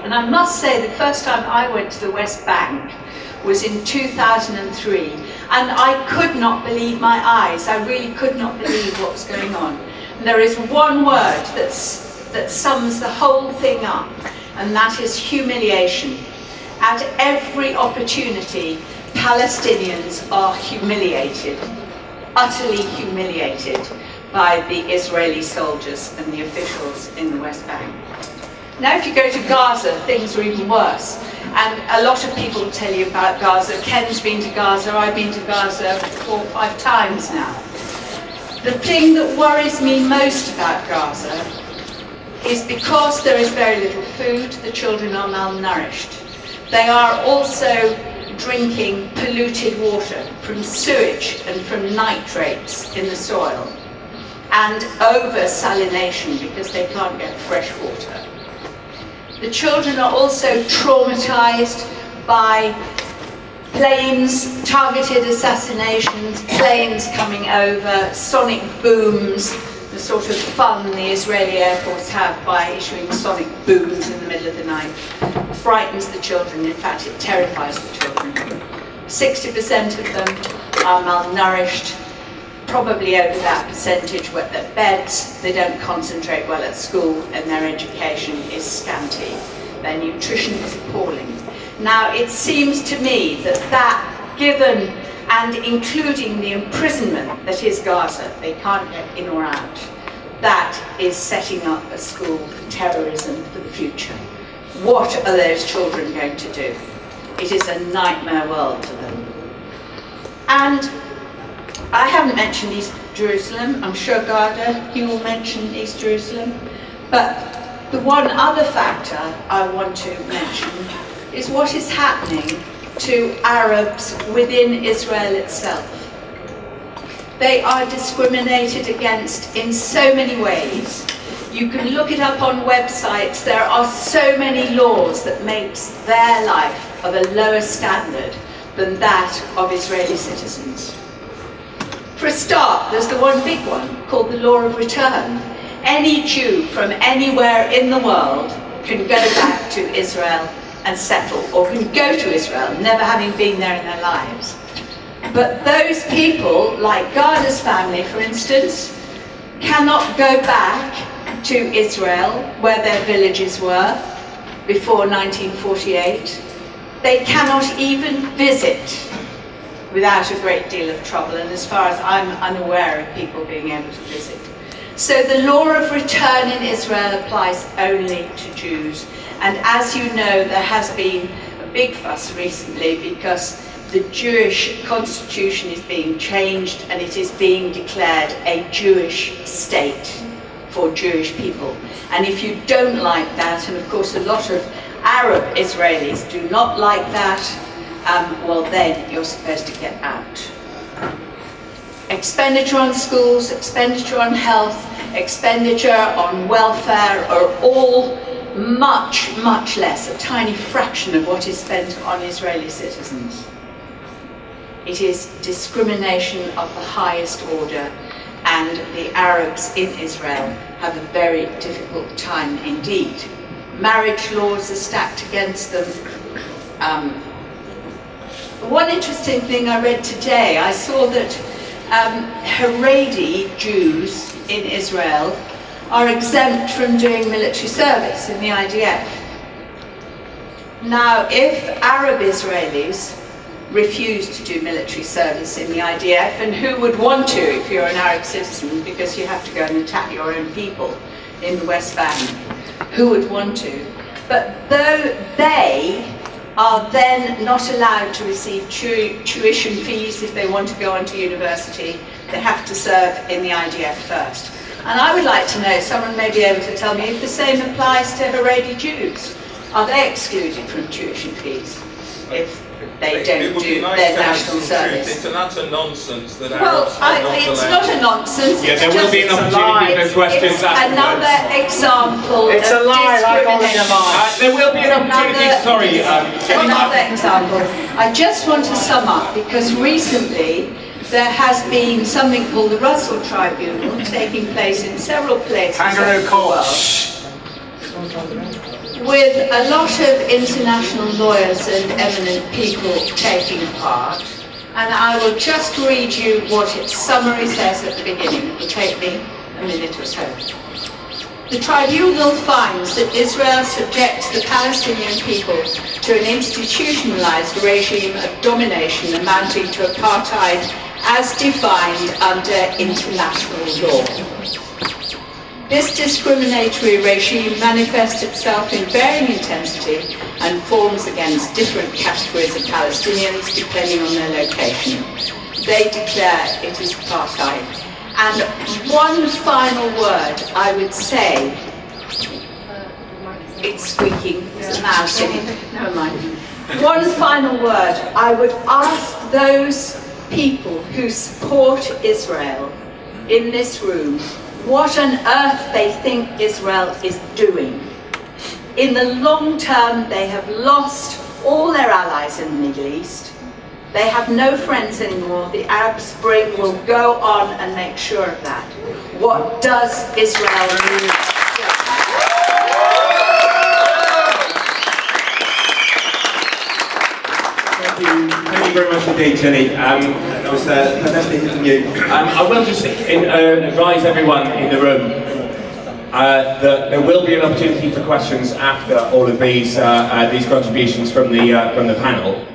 And I must say, the first time I went to the West Bank was in 2003, and I could not believe my eyes. I really could not believe what was going on. And there is one word that sums the whole thing up, and that is humiliation. At every opportunity, Palestinians are humiliated, utterly humiliated by the Israeli soldiers and the officials in the West Bank. Now if you go to Gaza, things are even worse. And a lot of people will tell you about Gaza. Ken's been to Gaza, I've been to Gaza 4 or 5 times now. The thing that worries me most about Gaza is because there is very little food, the children are malnourished. They are also drinking polluted water from sewage and from nitrates in the soil, and over-salination because they can't get fresh water. The children are also traumatized by planes, targeted assassinations, planes coming over, sonic booms, the sort of fun the Israeli Air Force have by issuing sonic booms in the middle of the night. Frightens the children. In fact, it terrifies the children. 60% of them are malnourished. Probably over that percentage wet their beds, they don't concentrate well at school, and their education is scanty. Their nutrition is appalling. Now, it seems to me that given and including the imprisonment that is Gaza, they can't get in or out, that is setting up a school for terrorism for the future. What are those children going to do? It is a nightmare world to them. And I haven't mentioned East Jerusalem. I'm sure Ghada, you will mention East Jerusalem. But the one other factor I want to mention is what is happening to Arabs within Israel itself. They are discriminated against in so many ways. You can look it up on websites. There are so many laws that makes their life of a lower standard than that of Israeli citizens. For a start, there's the one big one called the law of return. Any Jew from anywhere in the world can go back to Israel and settle, or can go to Israel, never having been there in their lives. But those people, like Ghada's family, for instance, cannot go back to Israel, where their villages were before 1948. They cannot even visit without a great deal of trouble, and as far as I'm unaware of people being able to visit. So the law of return in Israel applies only to Jews. And as you know, there has been a big fuss recently because the Jewish constitution is being changed and it is being declared a Jewish state for Jewish people. And if you don't like that, and of course a lot of Arab Israelis do not like that, well then you're supposed to get out. Expenditure on schools, expenditure on health, expenditure on welfare are all much, much less, a tiny fraction of what is spent on Israeli citizens. It is discrimination of the highest order, and the Arabs in Israel have a very difficult time indeed. Marriage laws are stacked against them. One interesting thing I read today, I saw that Haredi Jews in Israel are exempt from doing military service in the IDF. Now, if Arab Israelis refuse to do military service in the IDF, and who would want to if you're an Arab citizen, because you have to go and attack your own people in the West Bank, who would want to? But though they are then not allowed to receive tuition fees if they want to go on to university, they have to serve in the IDF first. And I would like to know, someone may be able to tell me, if the same applies to Haredi Jews. Are they excluded from tuition fees if they don't do their national service? It's an utter nonsense that Arabs are not allowed. It's not a nonsense. Yeah, there will be an opportunity for questions afterwards. Another example of it's a lie, like all in a lie. There will be an opportunity, sorry. Another example. I just want to sum up, because recently there has been something called the Russell Tribunal taking place in several places Kangaroo around the court. world. with a lot of international lawyers and eminent people taking part, and I will just read you what its summary says at the beginning. It will take me a minute or so. The tribunal finds that Israel subjects the Palestinian people to an institutionalized regime of domination amounting to apartheid as defined under international law. This discriminatory regime manifests itself in varying intensity and forms against different categories of Palestinians depending on their location. They declare it is apartheid. And one final word I would say, it's squeaking, there's a mouse in it, never mind. One final word, I would ask those people who support Israel in this room what on earth they think Israel is doing. In the long term, they have lost all their allies in the Middle East. They have no friends anymore. The Arab Spring will go on and make sure of that. What does Israel need? Thank you very much indeed, Jenny. That was fantastic hearing you. I will just advise everyone in the room that there will be an opportunity for questions after all of these contributions from the panel.